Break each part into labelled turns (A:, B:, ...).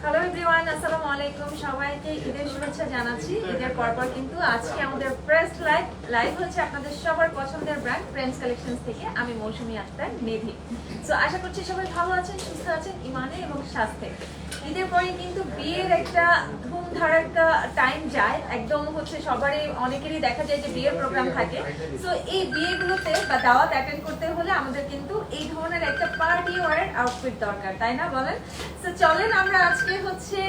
A: Hello everyone, আসসালামু আলাইকুম। সবাইকে ঈদের শুভেচ্ছা জানাচ্ছি। ঈদের পরপর কিন্তু আজকে আমাদের প্রেস লাইভ হচ্ছে আপনাদের সবার পছন্দের ব্র্যান্ড ফ্রেন্ডস কালেকশনস থেকে। আমি মৌসুমী আক্তার মেধি। সো আশা করছি সবাই ভালো আছেন, সুস্থ আছেন ইমানে এবং স্বাস্থ্যে। ঈদের পরে কিন্তু বিয়ের একটা ধুমধাড়াক্কা টাইম যায়, একদম হচ্ছে সবারই অনেকেরই দেখা যায় যে বিয়ের প্রোগ্রাম থাকে। সো এই বিয়েগুলোতে বা দাওয়াত অ্যাটেন্ড করতে হলে আমাদের কিন্তু এই ধরনের একটা পার্টি ওয়্যার আউটফিট দরকার, তাই না বলেন? সো চলেন আমরা আজকে হচ্ছে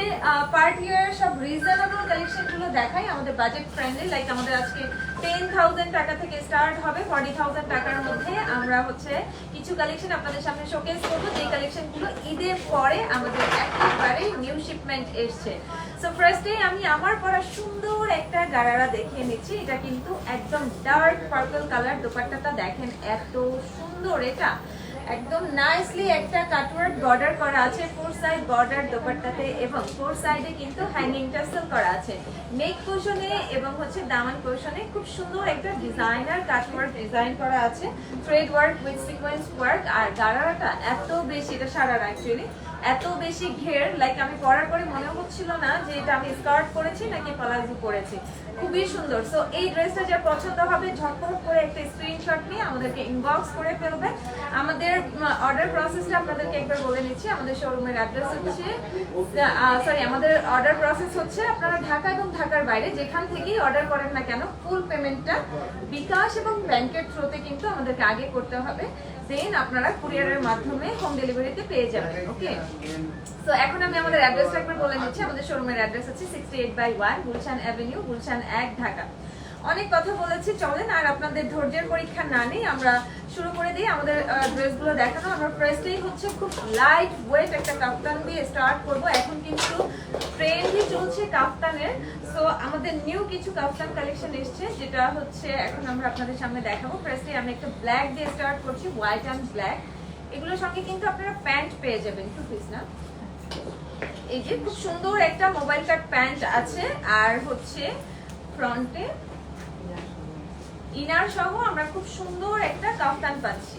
A: পার্টি ওয়্যার সব রিজনেবল কালেকশনগুলো দেখাই, আমাদের বাজেট ফ্রেন্ডলি। লাইক আমাদের আজকে 10,000 টাকা থেকে স্টার্ট হবে, 40,000 টাকার মধ্যে আমরা হচ্ছে কিছু কালেকশন আপনাদের সামনে শোকেস করবো, যে কালেকশনগুলো ঈদের পরে আমাদের একেবারে নিউ শিপমেন্ট এসছে। সো ফার্স্টে আমি আমার পরা সুন্দর একটা গারারা দেখিয়ে নিচ্ছি। এটা কিন্তু একদম ডার্ক পার্পল কালার, দোপাট্টাটা দেখেন এত সুন্দর, এটা একদম নাইসলি একটা কাটওয়ার্ক বর্ডার করা আছে, ফোর সাইড বর্ডার দোপাট্টাতে, এবং ফোর সাইডে কিন্তু হ্যাঙ্গিং টাসেল করা আছে। নেক পোর্শনে এবং হচ্ছে দামান পোর্শনে খুব সুন্দর একটা ডিজাইনার কাটওয়ার্ক ডিজাইন করা আছে, thread work with sequence work. আর গারারাটা এত বেশি, এটা সারারা অ্যাকচুয়ালি এত বেশি ঘের, লাইক আমি পরার পরে মনে হচ্ছিল না যে এটা আমি স্কার্ট পরেছি নাকি প্লাজো পরেছি, খুবই সুন্দর। সো এই ড্রেসটা যা পছন্দ হবে ঝটপট করে একটা স্ক্রিনশট নিয়ে আমাদেরকে ইনবক্স করে ফেলবে। আমাদের অর্ডার প্রসেসটা আপনাদেরকে একবার বলে নিচ্ছি। আমাদের শোরুমের অ্যাড্রেস হচ্ছে আমাদের অর্ডার প্রসেস হচ্ছে আপনারা ঢাকা এবং ঢাকার বাইরে যেখান থেকেই অর্ডার করেন না কেন, ফুল পেমেন্টটা বিকাশ এবং ব্যাংকের থ্রুতে কিন্তু আমাদেরকে আগে করতে হবে, দেন আপনারা কুরিয়ারের মাধ্যমে হোম ডেলিভারিতে পেয়ে যাবেন। ওকে, তো এখন আমি আমাদের অ্যাড্রেসটা একবার বলে নিচ্ছি। আমাদের শোরুমের অ্যাড্রেস হচ্ছে 68/1 গুলশান অ্যাভিনিউ, গুলশান 1, ঢাকা। অনেক কথা বলেছি, চলেন আর আপনাদের ধৈর্যের পরীক্ষা না নেই, আমরা শুরু করে দিই আমাদের ড্রেসগুলো দেখানো। আমরা ফার্স্টেই হচ্ছে খুব লাইট ওয়েট একটা কাফতান দিয়ে স্টার্ট করব। এখন কিন্তু ট্রেন্ডই চলছে কাফতানের। সো আমাদের নিউ কিছু কাফতান কালেকশন এসছে, যেটা হচ্ছে এখন আমরা আপনাদের সামনে দেখাবো। ফার্স্টে আমি একটা ব্ল্যাক দিয়ে স্টার্ট করছি, হোয়াইট অ্যান্ড ব্ল্যাক। এগুলোর সঙ্গে কিন্তু আপনারা প্যান্ট পেয়ে যাবেন, টু পিস না, এই যে খুব সুন্দর একটা মোবাইল কাট প্যান্ট আছে, আর হচ্ছে ফ্রন্টে ইনার সহ আমরা খুব সুন্দর একটা কাফতান পাচ্ছি।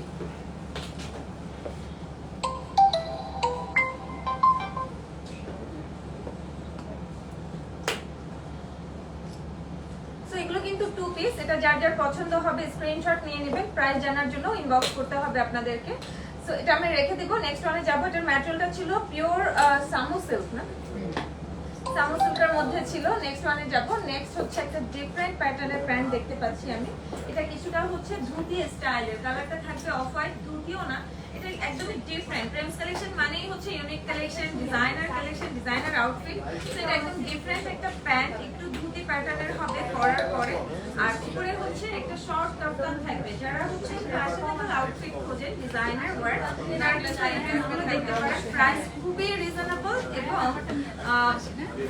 A: এগুলো কিন্তু টু পিস, এটা যার যার পছন্দ হবে স্ক্রিনশট নিয়ে নেবেন। প্রাইস জানার জন্য ইনবক্স করতে হবে আপনাদেরকে। সো এটা আমি রেখে দিব। নেক্সট ওয়ানে যাবো। এটার ম্যাটেরিয়ালটা ছিল পিওর সামু সিল্ক, না সামু সিল্কের মধ্যে ছিল। নেক্সট ওয়ানে যাব। নেক্সট হচ্ছে একটা ডিফারেন্ট প্যাটার্নের প্যান্ট দেখতে পাচ্ছি আমি। এটা কিছুটা হচ্ছে ধুতি স্টাইলের, কালারটা থাকবে অফ হোয়াইট, ধুতিও না, এটা একদমই ডিফারেন্ট। প্রেমস কালেকশন মানেই হচ্ছে ইউনিক কালেকশন, ডিজাইনার আউটফিট। তো এটা একদম ডিফারেন্ট একটা প্যান্ট, একটু ধুতি প্যাটার্নের হবে পরার পরে, আর উপরে হচ্ছে একটা শর্ট কাফতান থাকবে। যারা হচ্ছে ফ্যাশনেবল আউটফিট খোঁজেন, ডিজাইনার ওয়ার্ক, তারা কিন্তু এই ড্রেসগুলো দেখতে পারেন। প্রাইস খুবই রিজনেবল এবং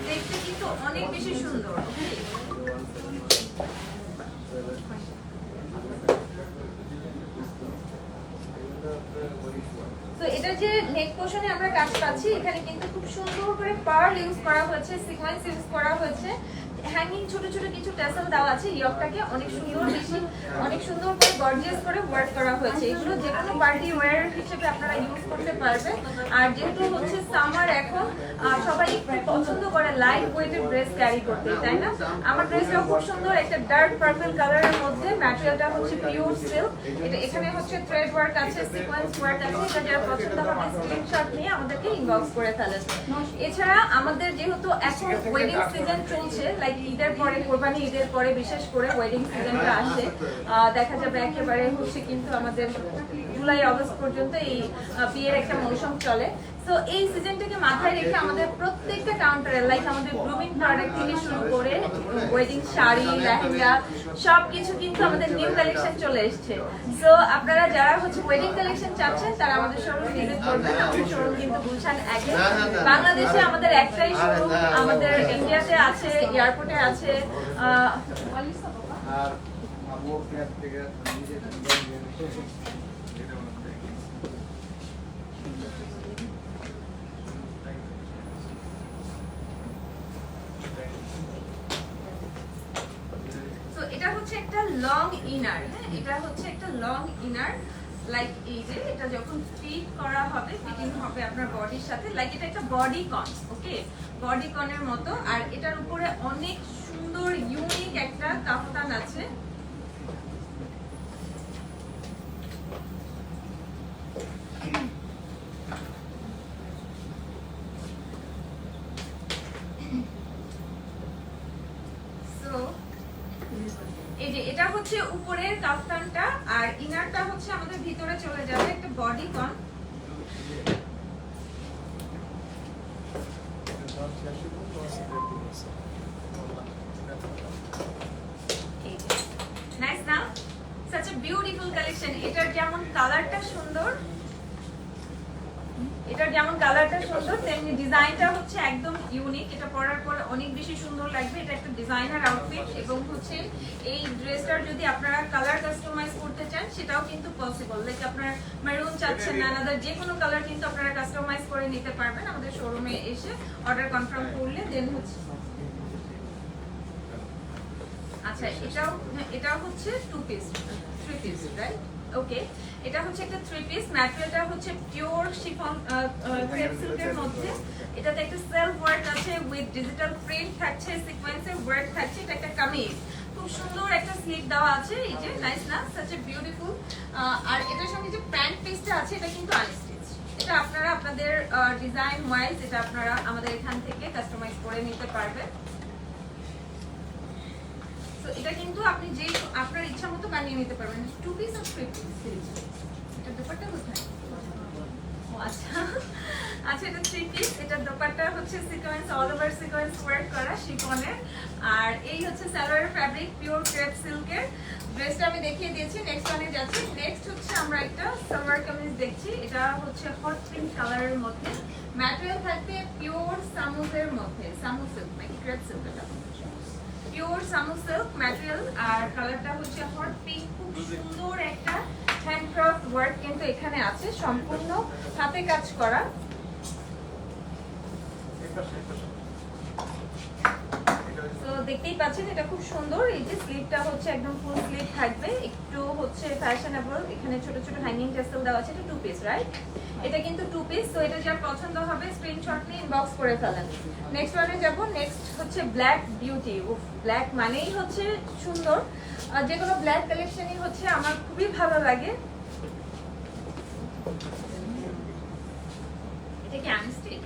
A: দেখতে কিন্তু অনেক বেশি সুন্দর। তো এটা যে নেক পোর্শনে আমরা কাজ পাচ্ছি, এখানে কিন্তু খুব সুন্দর করে পার্ল ইউজ করা হয়েছে, সিকোয়েন্স ইউজ করা হয়েছে, হ্যাঙ্গিং ছোট ছোট কিছু টেসেল দেওয়া আছে। ইয়কটাকে অনেক সুন্দর বেশি অনেক সুন্দর করে গর্জিয়াস করে ওয়ার্ক করা হয়েছে। এগুলো যে কোনো পার্টি ওয়্যার হিসেবে আপনারা ইউজ করতে পারবেন। আর যেহেতু হচ্ছে সামার, এখন সবাই একটু পছন্দ করে লাইট ওয়েটের ড্রেস ক্যারি করতে, তাই না? আমার ড্রেসটা খুব সুন্দর একটা ডার্ক পার্পল কালারের মধ্যে, ম্যাটেরিয়ালটা হচ্ছে পিওর সিল্ক। এটা এখানে হচ্ছে থ্রেড ওয়ার্ক আছে, সিকোয়েন্স ওয়ার্ক আছে। এটা যারা পছন্দ হবে স্ক্রিনশট নিয়ে আমাদেরকে ইনবক্স করে ফেলেন। এছাড়া আমাদের যেহেতু এখন ওয়েডিং সিজন চলছে, লাইক ঈদের পরে, কোরবানি ঈদের পরে বিশেষ করে ওয়েডিং সিজনটা আসে, দেখা যাবে একেবারে হচ্ছে কিন্তু আমাদের জুলাই আগস্ট পর্যন্ত এই বিয়ের একটা মৌসুম চলে। সো এই সিজনটাকে মাথায় রেখে আমাদের প্রত্যেকটা কাউন্টারে লাইক আমাদের গ্রুমিং প্রোডাক্ট থেকে শুরু করে ওয়েডিং শাড়ি লেহেঙ্গা সবকিছু কিন্তু আমাদের নিউ কালেকশন চলে এসেছে। সো আপনারা যারা হচ্ছে ওয়েডিং কালেকশন চাচ্ছেন তারা আমাদের শোরুম ভিজিট করবেন। আমাদের শোরুম কিন্তু গুলশান একে বাংলাদেশে আমাদের একটাই শোরুম, আমাদের ইন্ডিয়াতে আছে, এয়ারপোর্টে আছে। এটা হচ্ছে একটা লং ইনার, হ্যাঁ এটা হচ্ছে একটা লং ইনার লাইক এই যে এটা যখন ফিট করা হবে ফিটিং হবে আপনার বডির সাথে লাইক এটা একটা বডি কন, ওকে বডি কনের মতো। আর এটার উপরে অনেক সুন্দর ইউনিক একটা কাফতান আছে। এই যে এটা হচ্ছে উপরের কাফতানটা আর ইনারটা হচ্ছে আমাদের ভিতরে চলে যাবে একটা বডি কন। নাইস না? such a beautiful collection। এটার যেমন কালারটা সুন্দর, এটার যেমন কালারটা সুন্দর তেমনি ডিজাইনটা হচ্ছে একদম ইউনিক। এটা পরার পরে অনেক বেশি সুন্দর লাগবে। এটা একটা ডিজাইনার আউটফিট এবং হচ্ছে এই ড্রেসটার যদি আপনারা কালার কাস্টমাইজ করতে চান সেটাও কিন্তু পসিবল। লাইক আপনারা মেরুন চাচ্ছেন না আলাদা যে কোনো কালার কিন্তু আপনারা কাস্টমাইজ করে নিতে পারবেন আমাদের শোরুমে এসে অর্ডার কনফার্ম করলে। দেন হচ্ছে আচ্ছা এটাও হচ্ছে 2 পিস 3 পিস রাইট, ওকে এটা হচ্ছে একটা 3 পিস। ম্যাটেরিয়ালটা হচ্ছে পিওর শিফন ক্রেপ সিল্কের মধ্যে। এটাতে একটা সেলফ ওয়ার্ক আছে উইথ ডিজিটাল প্রিন্ট থাকছে, সিকোয়েন্সের ওয়ার্ক থাকছে। এটা একটা কামিজ, খুব সুন্দর একটা স্লিভ দেওয়া আছে। এই যে নাইস না, সাচ এ বিউটিফুল। আর এটার সঙ্গে যে প্যান্ট পিসটা আছে এটা কিন্তু আনস্টিচ। এটা আপনারা আপনাদের ডিজাইন ওয়াইজ এটা আপনারা আমাদের এখান থেকে কাস্টমাইজ করে নিতে পারবেন। তো এটা কিন্তু আপনি যে আপনার ইচ্ছা মতো বানিয়ে নিতে পারবেন। 2 পিস আর 3 পিস। এটা দোপাট্টা কোথায়? ও আচ্ছা আচ্ছা এটা 3 পিস। এটা দোপাট্টা হচ্ছে sequence all over sequence work করা শিফনের। আর এই হচ্ছে সালোয়ার ফ্যাব্রিক পিওর ক্রেপ সিল্কের। ড্রেসটা আমি দেখিয়ে দিয়েছি। নেক্সট ওয়ানে যাচ্ছি। নেক্সট হচ্ছে আমরা একটা সালোয়ার কামিজ দেখছি। এটা হচ্ছে হট পিঙ্ক কালারের মধ্যে। ম্যাটেরিয়াল থাকবে পিওর সামুজের মধ্যে, সামু সিল্ক নাকি ক্রেপ সিল্ক, এটা পিওর সামু সিল্ক ম্যাটেরিয়াল। আর কালারটা হচ্ছে হট পিঙ্ক। খুব সুন্দর একটা হ্যান্ডক্রাফট ওয়ার্ক কিন্তু এখানে আছে, সম্পূর্ণ হাতে কাজ করা। তো দেখতেই পাচ্ছেন এটা খুব সুন্দর। এই যে স্লিভটা হচ্ছে একদম ফুল স্লিভ থাকবে, একটু হচ্ছে ফ্যাশনেবল। এখানে ছোট ছোট হ্যাঙ্গিং টেসেল দেওয়া আছে। এটা 2 পিস রাইট, এটা কিন্তু 2 পিস। তো এটা যার পছন্দ হবে স্ক্রিনশট নিয়ে ইনবক্স করে ফেলেন। নেক্সট ওয়ানে যাব। নেক্সট হচ্ছে ব্ল্যাক বিউটি। ব্ল্যাক মানেই হচ্ছে সুন্দর। যে কোনো ব্ল্যাক কালেকশনই হচ্ছে আমার খুবই ভালো লাগে। এটা কি আনস্টিচ?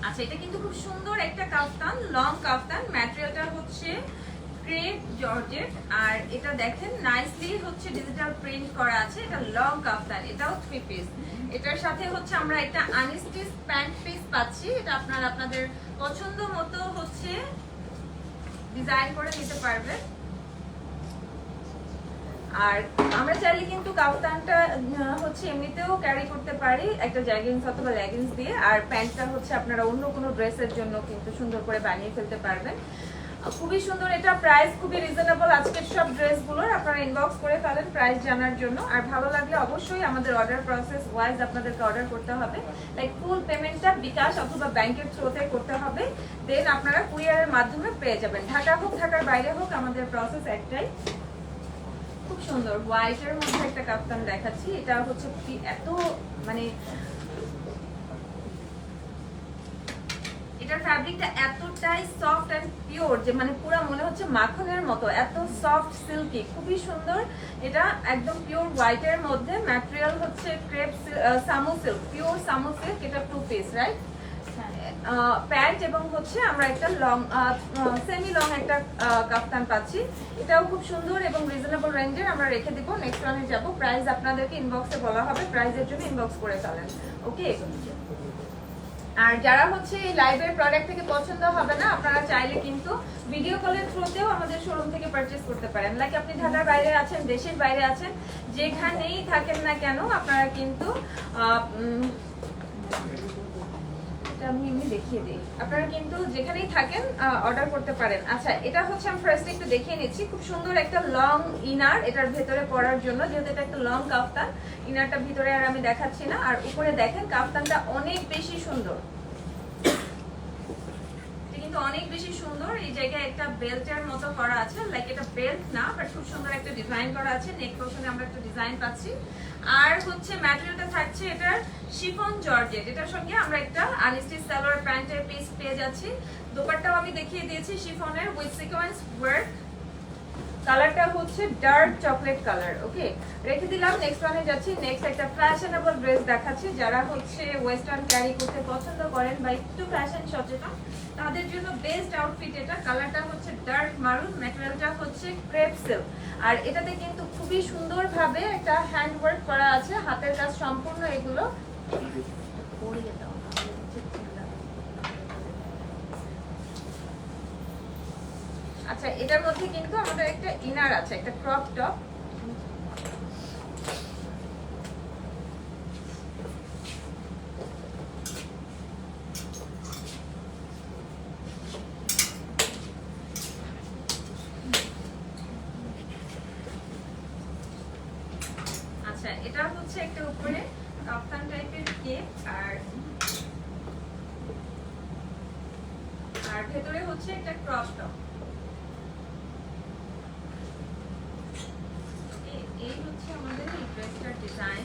A: আচ্ছা এটা কিন্তু খুব সুন্দর একটা কাফতান, লং কাফতান। ম্যাটেরিয়ালটা হচ্ছে ক্রেপ জর্জেট। আর এটা দেখেন নাইসলি হচ্ছে ডিজিটাল প্রিন্ট করা আছে। এটা লং কাফতান, এটাও 3 পিস। এটার সাথে হচ্ছে আমরা একটা আনস্টিচ প্যান্ট পিস পাচ্ছি। এটা আপনারা আপনাদের পছন্দ মতো হচ্ছে ডিজাইন করে নিতে পারবেন। আর আমরা চাইলে কিন্তু কাফতানটা হচ্ছে এমনিতেও ক্যারি করতে পারি একটা জ্যাগিংস অথবা লেগিংস দিয়ে। আর প্যান্টটা হচ্ছে আপনারা অন্য কোনো ড্রেসের জন্য কিন্তু সুন্দর করে বানিয়ে ফেলতে পারবেন। খুবই সুন্দর। এটা প্রাইস খুবই রিজনেবল আজকের সব ড্রেসগুলোর। আপনারা ইনবক্স করে ফেলেন প্রাইস জানার জন্য। আর ভালো লাগলে অবশ্যই আমাদের অর্ডার প্রসেস ওয়াইজ আপনাদেরকে অর্ডার করতে হবে। লাইক ফুল পেমেন্টটা বিকাশ অথবা ব্যাংকের থ্রুতে করতে হবে। দেন আপনারা কুরিয়ারের মাধ্যমে পেয়ে যাবেন। ঢাকা হোক ঢাকার বাইরে হোক আমাদের প্রসেস একটাই। খুব সুন্দর হোয়াইটের মধ্যে একটা কাফতান দেখাচ্ছি। এটা হচ্ছে এত মানে এটার ফ্যাব্রিকটা এতটাই সফট এন্ড পিওর যে মানে পুরো মনে হচ্ছে মাখনের মতো, এত সফট সিল্কি, খুবই সুন্দর। এটা একদম পিওর হোয়াইটের মধ্যে। ম্যাটেরিয়াল হচ্ছে ক্রেপ সামু সিল্ক, পিওর সামু সিল্ক। এটা 2 পিস রাইট, প্যান্ট এবং হচ্ছে আমরা একটা লং সেমি লং একটা কাফতান পাচ্ছি। এটাও খুব সুন্দর এবং রিজনেবল রেঞ্জের। আমরা রেখে দিব। নেক্সট ওয়ানে যাব। প্রাইস আপনাদেরকে ইনবক্সে বলা হবে, প্রাইসের জন্য ইনবক্স করে ফেলেন। ওকে আর যারা হচ্ছে এই লাইভের প্রোডাক্ট থেকে পছন্দ হবে না, আপনারা চাইলে কিন্তু ভিডিও কলের থ্রুতেও আমাদের শোরুম থেকে পারচেজ করতে পারেন। লাইক আপনি ঢাকার বাইরে আছেন, দেশের বাইরে আছেন, যেখানেই থাকেন না কেন আপনারা কিন্তু আমি এমনি দেখিয়ে দিই, আপনারা কিন্তু যেখানেই থাকেন অর্ডার করতে পারেন। আচ্ছা, এটা হচ্ছে আমি ফার্স্ট একটু দেখিয়ে নিচ্ছি। খুব সুন্দর একটা লং ইনার এটার ভেতরে পরার জন্য, যেহেতু এটা একটা লং কাফতান, ইনারটা ভিতরে আর আমি দেখাচ্ছি না। আর উপরে দেখেন কাফতানটা অনেক বেশি সুন্দর, কিন্তু অনেক বেশি সুন্দর। এই জায়গায় একটা বেল্টের মতো করা আছে, লাইক এটা বেল্ট না বাট খুব সুন্দর একটা ডিজাইন করা আছে। নেক পোর্শনে আমরা একটা ডিজাইন পাচ্ছি। আর হচ্ছে ম্যাটেরিয়ালটা থাকছে এটার শিফন জর্জেট, এটার সঙ্গে আমরা একটা আনস্টিচ সালোয়ার প্যান্টের পিস পেয়ে যাচ্ছি। দোপাট্টাও আমি দেখিয়ে দিয়েছি শিফনের উইথ সিকোয়েন্স ওয়ার্ক। কালারটা হচ্ছে ডার্ক চকলেট কালার। ওকে, রেখে দিলাম। নেক্সট ওয়ানে যাচ্ছি। নেক্সট একটা ফ্যাশনেবল ড্রেস দেখাচ্ছি। যারা হচ্ছে ওয়েস্টার্ন ক্যারি করতে পছন্দ করেন বা একটু ফ্যাশন সচেতন, তাদের জন্য বেস্ট আউটফিট এটা। কালারটা হচ্ছে ডার্ক মারুন, ম্যাটেরিয়ালটা হচ্ছে ক্রেপ সিল্ক। আর এটাতে কিন্তু খুবই সুন্দরভাবে একটা হ্যান্ড ওয়ার্ক করা আছে, হাতের কাজ সম্পূর্ণ এগুলো। আচ্ছা, এটার মধ্যে কিন্তু আমাদের একটা ইনার আছে, একটা ক্রপ টপ। আচ্ছা, এটা হচ্ছে একটা উপরে কাফতান টাইপের কেপ, আর ভেতরে হচ্ছে একটা ক্রপ টপ। এই হচ্ছে আমাদের এই ড্রেসটার ডিজাইন।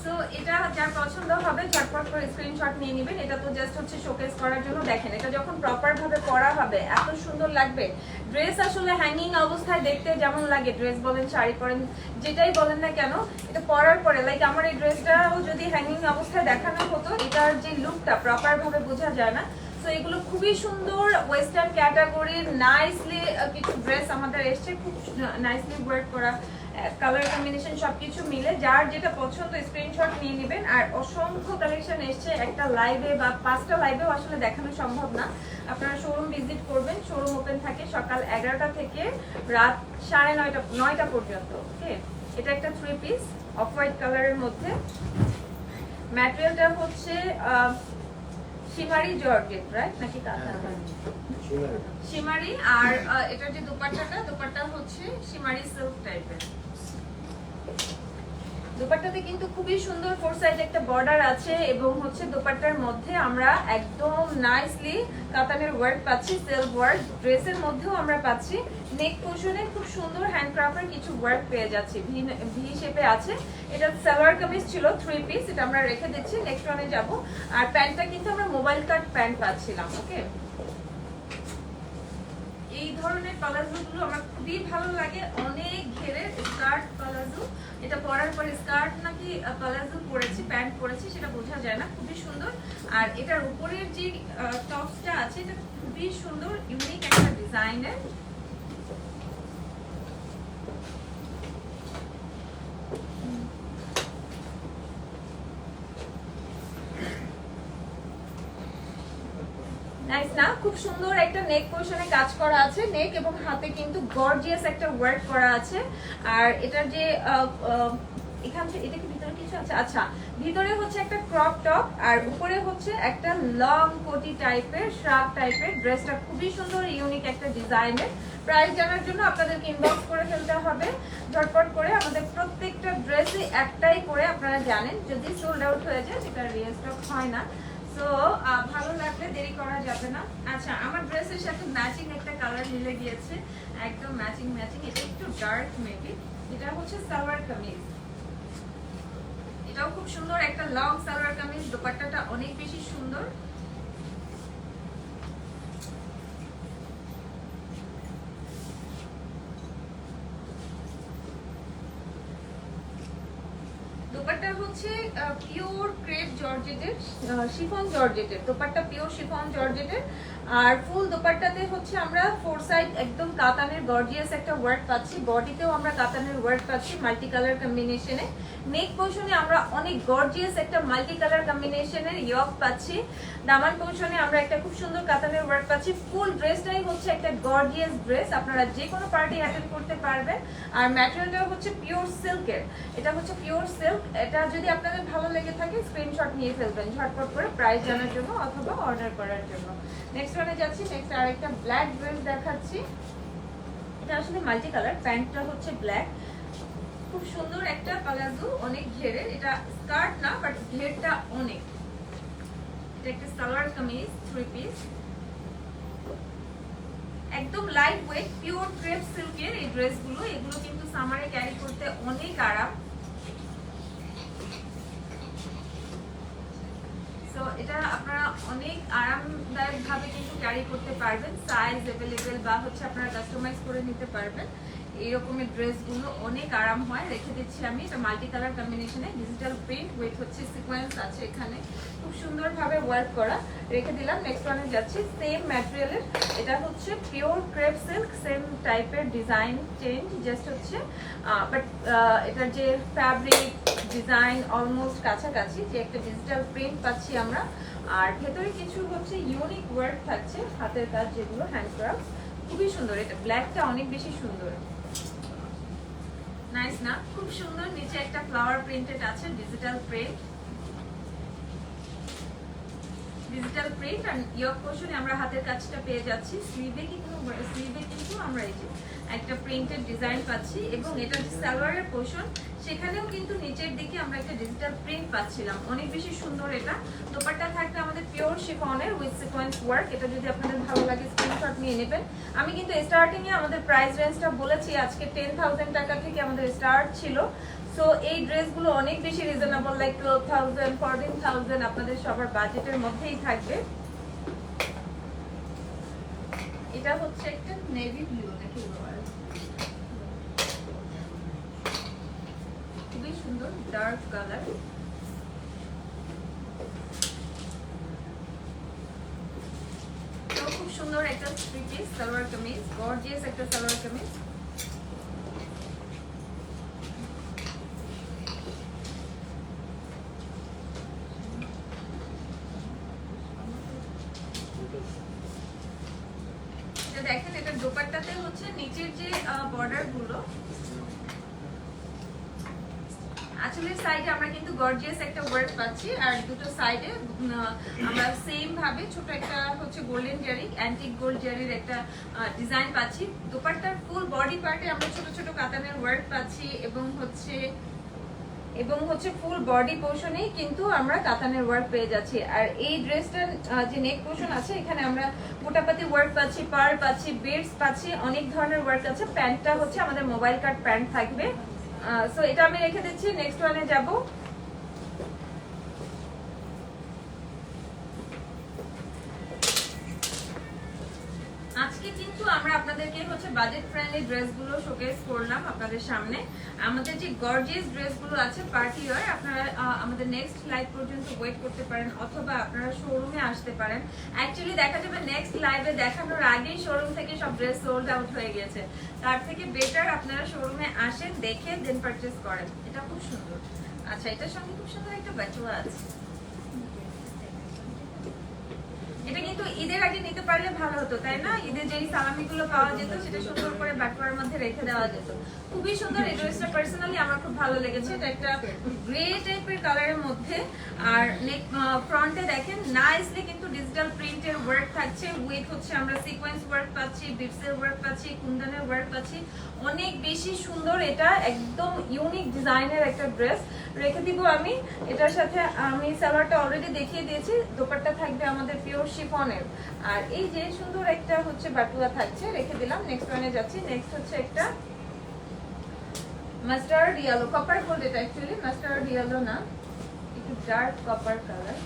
A: সো এটা যার পছন্দ হবে ঝটপট করে স্ক্রিনশট নিয়ে নেবেন। এটা তো জাস্ট হচ্ছে শোকেস করার জন্য। দেখেন এটা যখন প্রপার ভাবে পরা হবে এত সুন্দর লাগবে। ড্রেস আসলে হ্যাঙ্গিং অবস্থায় দেখতে যেমন লাগে, ড্রেস বলেন শাড়ি পরেন যেটাই বলেন না কেন, এটা পরার পরে লাইক আমার এই ড্রেসটাও যদি হ্যাঙ্গিং অবস্থায় দেখানো হতো, এটার যে লুকটা প্রপার ভাবে বোঝা যায় না। তো এগুলো খুবই সুন্দর ওয়েস্টার্ন ক্যাটাগরির নাইসলি কিছু ড্রেস আমাদের এসছে, খুব নাইসলি ওয়ার্ক করা, কালার কম্বিনেশন সবকিছু মিলে। যার যেটা পছন্দ স্ক্রিনশট নিয়ে নেবেন। আর অসংখ্য কালেকশন এসছে, একটা লাইভে বা 5টা লাইভেও আসলে দেখানো সম্ভব না। আপনারা শোরুম ভিজিট করবেন। শোরুম ওপেন থাকে সকাল 11টা থেকে রাত 9:30 পর্যন্ত। ওকে, এটা একটা 3 পিস অফ হোয়াইট কালারের মধ্যে। ম্যাটেরিয়ালটা হচ্ছে শিমারি জর্জেট, রাইট নাকি কাঁথা? শিমারি। আর এটার যে দোপাট্টা হচ্ছে শিমারি সিল্ক টাইপের। দোপাট্টাতে কিন্তু খুবই সুন্দর 4 সাইজ একটা বর্ডার আছে, এবং হচ্ছে দোপাট্টার মধ্যে আমরা একদম নাইসলি কাতানের ওয়ার্ক পাচ্ছি, সেলফ ওয়ার্ক। ড্রেসের মধ্যেও আমরা পাচ্ছি নেক পোর্শনে খুব সুন্দর হ্যান্ডক্রাফটের কিছু ওয়ার্ক পেয়ে যাচ্ছি, ভি শেপে আছে। এটা সালোয়ার কামিজ ছিল 3 পিস, এটা আমরা রেখে দিচ্ছি। নেক্সট ওয়ানে যাব। আর প্যান্টটা কিন্তু আমরা মোবাইল কাট প্যান্ট পাচ্ছিলাম। ওকে, এই ধরনের প্লাজো গুলো আমার খুবই ভালো লাগে, অনেক ঘেরে স্কার্ট প্লাজো। এটা পরার পরে স্কার্ট নাকি প্লাজো পরেছি, প্যান্ট পরেছি সেটা বোঝা যায় না, খুবই সুন্দর। আর এটার উপরের যে টপসটা আছে এটা খুবই সুন্দর, ইউনিক একটা ডিজাইনের। নাইস না? খুব সুন্দর একটা নেক পোর্শনে কাজ করা আছে, নেক এবং হাতে কিন্তু গর্জিয়াস একটা ওয়ার্ক করা আছে। আর এটার যে এখান থেকে এটা কি ভিতরে কিছু আছে? আচ্ছা, ভিতরে হচ্ছে একটা ক্রপ টপ, আর উপরে হচ্ছে একটা লং কোটি টাইপের শ্রাপ টাইপের। ড্রেসটা খুবই সুন্দর, ইউনিক একটা ডিজাইনের। প্রাইস জানার জন্য আপনাদেরকে ইনবক্স করে ফেলতে হবে ঝটপট করে। আমাদের প্রত্যেকটা ড্রেসই একটাই করে, আপনারা জানেন, যদি সোল্ড আউট হয়ে যায় সেটা রিস্টক হয় না। সো ভালো লাগলে দেরি করা যাবে না। আচ্ছা, আমার ড্রেসের সাথে ম্যাচিং একটা কালার মিলে গিয়েছে, একদম ম্যাচিং। এটা একটু ডার্ক মেবি। এটা হচ্ছে সালোয়ার কামিজ, এটাও খুব সুন্দর একটা লং সালোয়ার কামিজ। দোপাট্টাটা অনেক বেশি সুন্দর। দোপাট্টা হচ্ছে পিওর ক্রেপ জর্জেটের, শিফন জর্জেটের দোপাট্টা, পিওর শিফন জর্জেটের। আর ফুল দোপাট্টাতে হচ্ছে আমরা ফোর সাইড একদম কাতানের গর্জিয়াস একটা ওয়ার্ক পাচ্ছি, বডিতেও আমরা কাতানের ওয়ার্ক পাচ্ছি মাল্টি কালার কম্বিনেশনে। নেক পোর্শনে আমরা অনেক গর্জিয়াস একটা মাল্টি কালার কম্বিনেশনের ইয়ক পাচ্ছি। দামান পোর্শনে আমরা একটা খুব সুন্দর কাতানের ওয়ার্ক পাচ্ছি। ফুল ড্রেসটাই হচ্ছে একটা গর্জিয়াস ড্রেস, আপনারা যে কোনো পার্টি অ্যাটেন্ড করতে পারবেন। আর ম্যাটেরিয়ালটা হচ্ছে পিওর সিল্কের, এটা হচ্ছে পিওর সিল্ক। এটা যদি আপনাদের ভালো লেগে থাকে স্ক্রিনশট নিয়ে ফেলবেন ঝটপট করে প্রাইস জানার জন্য অথবা অর্ডার করার জন্য। নেক্সট ওয়ানে যাচ্ছি। নেক্সট আরেকটা ব্ল্যাক ড্রেস দেখাচ্ছি। এটা আসলে মাল্টি কালার, প্যান্টটা হচ্ছে ব্ল্যাক, খুব সুন্দর একটা প্লাজো, অনেক ঘেরের। এটা স্কার্ট না বাট ঘেরটা অনেক। এটা একটা সালোয়ার কামিজ 3 পিস, একদম লাইট ওয়েট পিওর ক্রেপ সিল্কের এই ড্রেসগুলো। এগুলো কিন্তু সামারে ক্যারি করতে অনেক আরাম। সো এটা আপনারা অনেক আরামদায়ক ভাবে কিন্তু ক্যারি করতে পারবেন, সাইজ অ্যাভেলেবেল বা হচ্ছে আপনারা কাস্টমাইজ করে নিতে পারবেন। এই রকমের ড্রেসগুলো অনেক আরাম হয়। রেখে দিচ্ছি আমি, এটা মাল্টি কালার কম্বিনেশনে, ডিজিটাল প্রিন্ট উইথ হচ্ছে সিকোয়েন্স আছে এখানে, খুব সুন্দরভাবে ওয়ার্ক করা। রেখে দিলাম। নেক্সট ওয়ানে যাচ্ছি। সেম ম্যাটেরিয়ালের, এটা হচ্ছে পিওর ক্রেপ সিল্ক, সেম টাইপের ডিজাইন চেঞ্জ জাস্ট হচ্ছে, বাট এটার যে ফ্যাব্রিক ডিজাইন অলমোস্ট কাছাকাছি। যে একটা ডিজিটাল প্রিন্ট পাচ্ছি আমরা, আর ভেতরে কিছু হচ্ছে ইউনিক ওয়ার্ক থাকছে, হাতের কাজ যেগুলো হ্যান্ডক্রাফট, খুবই সুন্দর। এটা ব্ল্যাকটা অনেক বেশি সুন্দর, নাইস না? খুব সুন্দর। নিচে একটা ফ্লাওয়ার প্রিন্টেড আছে, ডিজিটাল প্রিন্ট, ডিজিটাল প্রিন্ট। আর ইয়ক পোর্শনে আমরা হাতের কাজটা পেয়ে যাচ্ছি। স্লিভে কিন্তু আমরা এই যে একটা প্রিন্টেড ডিজাইন পাচ্ছি, এবং এটা যে সালোয়ারের পোর্শন সেখানেও কিন্তু নিচের দিকে আমরা একটা ডিজিটাল প্রিন্ট পাচ্ছিলাম, অনেক বেশি সুন্দর। এটা দোপাট্টা থাকবে আমাদের পিওর শিফনের উইথ সিকোয়েন্স ওয়ার্ক। এটা যদি আপনাদের ভালো লাগে স্ক্রিনশট নিয়ে নেবেন। আমি কিন্তু স্টার্টিং এ আমাদের প্রাইস রেঞ্জটা বলেছি, আজকে 10,000 টাকা থেকে আমাদের স্টার্ট ছিল। সো এই ড্রেসগুলো অনেক বেশি রিজনেবল, লাইক 12,000 14,000 আপনাদের সবার বাজেটের মধ্যেই থাকবে। এটা হচ্ছে একটা নেভি ব্লু নাকি বলে, খুবই সুন্দর ডার্ক কালার। খুব সুন্দর একটা 3 পিস সালোয়ার কামিজ, গর্জিয়াস একটা সালোয়ার কামিজ। দেখেন এটা দোপাট্টাতে হচ্ছে নিচের যে বর্ডার গুলো, আঁচলের সাইডে আমরা কিন্তু গর্জিয়াস একটা ওয়ার্ক পাচ্ছি, আর দুটো সাইডে আমরা সেম ভাবে ছোট একটা হচ্ছে গোল্ডেন জারি, অ্যান্টিক গোল্ড জারির একটা ডিজাইন পাচ্ছি। দোপাট্টার ফুল বডি পার্টে আমরা ছোট ছোট কাতানের ওয়ার্ক পাচ্ছি, এবং হচ্ছে ফুল বডি পোর্শনেই কিন্তু আমরা কাতানের ওয়ার্ক পেয়ে যাচ্ছি। আর এই ড্রেসটার যে নেক পোর্শন আছে এখানে আমরা গোটাপাতি ওয়ার্ক পাচ্ছি, পার্ল পাচ্ছি, বিডস পাচ্ছি, অনেক ধরনের ওয়ার্ক আছে। প্যান্টটা হচ্ছে আমাদের মোবাইল কাট প্যান্ট থাকবে। সো এটা আমি রেখে দিচ্ছি। নেক্সট ওয়ানে যাব। আজকে কিন্তু আমরা আপনাদেরকে হচ্ছে বাজেট ফ্রেন্ডলি ড্রেসগুলো শোকেস করলাম আপনাদের সামনে। আমাদের যে গর্জিয়াস ড্রেসগুলো আছে পার্টি ওয়্যার, আপনারা আমাদের নেক্সট লাইভ পর্যন্ত ওয়েট করতে পারেন, অথবা আপনারা শোরুমে আসতে পারেন। অ্যাকচুয়ালি দেখা যাবে নেক্সট লাইভে দেখানোর আগেই শোরুম থেকে সব ড্রেস সোল্ড আউট হয়ে গেছে। তার থেকে বেটার আপনারা শোরুমে আসেন, দেখে দেন পারচেজ করেন। এটা খুব সুন্দর। আচ্ছা, এটার সঙ্গে খুব সুন্দর একটা বাটুয়া আছে। এটা কিন্তু ঈদের আগে নিতে পারলে ভালো হতো, তাই না? ঈদের যেই সালামিগুলো পাওয়া যেত সেটা সুন্দর করে বাটুয়ার মধ্যে রেখে দেওয়া যেত। খুবই সুন্দর এই ড্রেসটা, পার্সোনালি আমার খুব ভালো লেগেছে। এটা একটা গ্রে টাইপের কালারের মধ্যে, আর নেক ফ্রন্টে দেখেন নাইসলি কিন্তু ডিজিটাল প্রিন্টের ওয়ার্ক থাকছে, উইথ হচ্ছে আমরা সিকোয়েন্স ওয়ার্ক পাচ্ছি, বিটসের ওয়ার্ক পাচ্ছি, কুন্দনের ওয়ার্ক পাচ্ছি, অনেক বেশি সুন্দর। এটা একদম ইউনিক ডিজাইনের একটা ড্রেস। রেখে দিব আমি। এটার সাথে আমি সালোয়ারটা অলরেডি দেখিয়ে দিয়েছি, দোপাট্টা থাকবে আমাদের পিওর শিফনের, আর এই যে সুন্দর একটা হচ্ছে বাটুয়া থাকছে, রেখে দিলাম। নেক্সট ওয়ানে যাচ্ছি। নেক্সট হচ্ছে একটা মাস্টার্ড ইয়েলো, কপার গোল্ড। এটা অ্যাকচুয়ালি মাস্টার্ড ইয়েলো না, একটু ডার্ক কপার কালার,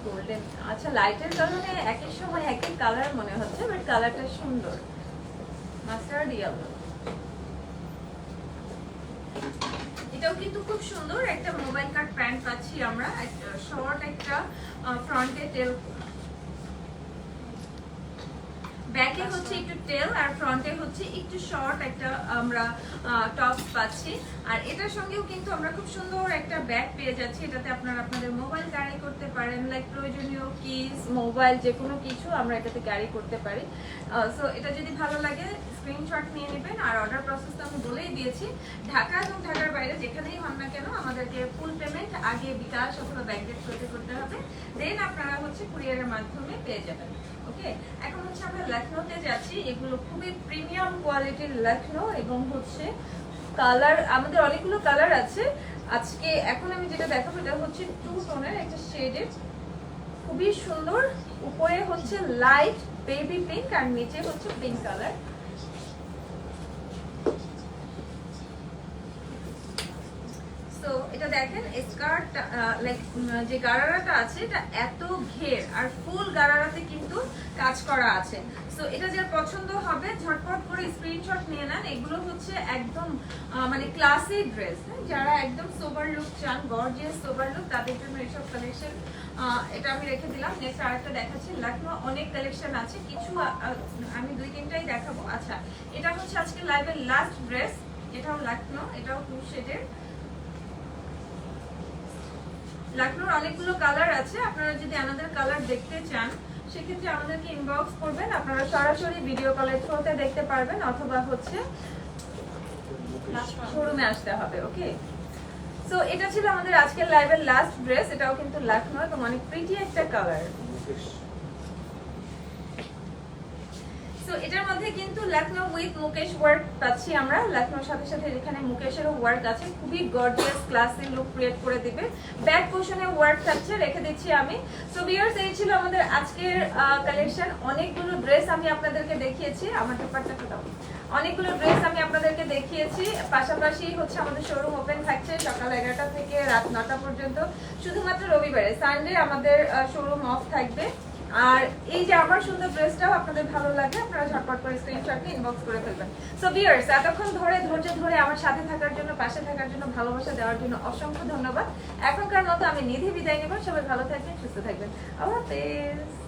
A: গোল্ডেন। আচ্ছা, লাইটের কারণে একই সময় একই কালার মনে হচ্ছে, বাট কালারটা সুন্দর। মাস্টার্ড ইয়েলো, এটাও কিন্তু খুব সুন্দর। একটা মোবাইল কাট প্যান্ট পাচ্ছি আমরা, শর্ট একটা ফ্রন্টে টেল ব্যাকে হচ্ছে একটু টেল আর ফ্রন্টে হচ্ছে একটু শর্ট একটা আমরা টপ পাচ্ছি। আর এটার সঙ্গেও কিন্তু আমরা খুব সুন্দর একটা ব্যাগ পেয়ে যাচ্ছি। এটাতে আপনারা আপনাদের মোবাইল ক্যারি করতে পারেন, লাইক প্রয়োজনীয় কিস, মোবাইল, যে কোনো কিছু আমরা এটাতে ক্যারি করতে পারি। সো এটা যদি ভালো লাগে স্ক্রিনশট নিয়ে নেবেন। আর অর্ডার প্রসেস তো আমি বলেই দিয়েছি, ঢাকা এবং ঢাকার বাইরে যেখানেই হন না কেন আমাদেরকে ফুল পেমেন্ট আগে বিকাশ অথবা ব্যাংকের থ্রুতে করতে হবে, দেন আপনারা হচ্ছে কুরিয়ারের মাধ্যমে পেয়ে যাবেন। ওকে, এখন হচ্ছে আমরা লখনৌতে যাচ্ছি। এগুলো খুবই প্রিমিয়াম কোয়ালিটির লখনৌ এবং হচ্ছে কালার, আমাদের অনেকগুলো কালার আছে আজকে। এখন আমি যেটা দেখাবো এটা হচ্ছে টু টোনের একটা শেডের, খুবই সুন্দর। উপরে হচ্ছে লাইট বেবি পিঙ্ক আর নিচে হচ্ছে পিঙ্ক কালার। তো এটা দেখেন স্কার্ট, লাইক যে গারারাটা আছে এটা এত ঘের আর ফুল গারারাতে কিন্তু কাজ করা আছে। সো এটা যার পছন্দ হবে ঝটপট করে স্ক্রিনশট নিয়ে নেন। এগুলো হচ্ছে একদম মানে ক্লাসিক ড্রেস, যারা একদম সোবার লুক চান, গর্জিয়াস সোবার লুক, তাদের জন্য এইসব কালেকশন। এটা আমি রেখে দিলাম। নেক্সট আরেকটা দেখাচ্ছি। লখনৌ অনেক কালেকশন আছে, কিছু আমি 2-3টাই দেখাবো। আচ্ছা, এটা হচ্ছে আজকে লাইভের লাস্ট ড্রেস। এটাও লখনৌ, এটাও টু শেডের। লখনৌর অনেকগুলো কালার আছে, আপনারা যদি আমাদের কালার দেখতে চান সেক্ষেত্রে আমাদেরকে ইনবক্স করবেন। আপনারা সরাসরি ভিডিও কলের থ্রুতে দেখতে পারবেন অথবা হচ্ছে শোরুমে আসতে হবে। ওকে, সো এটা ছিল আমাদের আজকের লাইভের লাস্ট ড্রেস। এটাও কিন্তু লখনৌ এবং অনেক প্রিটি একটা কালার। সো এটার মধ্যে কিন্তু লখনৌ উইথ মুকেশ ওয়ার্ক পাচ্ছি আমরা। লখনৌর সাথে সাথে এখানে মুকেশেরও ওয়ার্ক আছে, খুবই গর্জিয়াস ক্লাসি লুক ক্রিয়েট করে দিবে। ব্যাক পোর্শনে ওয়ার্ক থাকছে, রেখে দিচ্ছি আমি। সো ভিউয়ার্স, এই ছিল আমাদের আজকের কালেকশন। অনেকগুলো ড্রেস আমি আপনাদেরকে দেখিয়েছি, আমার ব্যাপারটা দাও। অনেকগুলো ড্রেস আমি আপনাদেরকে দেখিয়েছি। পাশাপাশি হচ্ছে আমাদের শোরুম ওপেন থাকছে সকাল 11টা থেকে রাত 9টা পর্যন্ত, শুধুমাত্র রবিবারে। সানডে আমাদের শোরুম অফ থাকবে। আর এই যে আমার সুন্দর ড্রেসটাও আপনাদের ভালো লাগে, আপনারা ঝটপট করে স্ক্রিনশট নিয়ে ইনবক্স করে ফেলবেন। সো ভিউয়ার্স, এতক্ষণ ধরে ধৈর্য ধরে আমার সাথে থাকার জন্য, পাশে থাকার জন্য, ভালোবাসা দেওয়ার জন্য অসংখ্য ধন্যবাদ। এখনকার মতো আমি নিধি বিদায় নেব। সবাই ভালো থাকবেন, সুস্থ থাকবেন। আল্লাহ হাফেজ।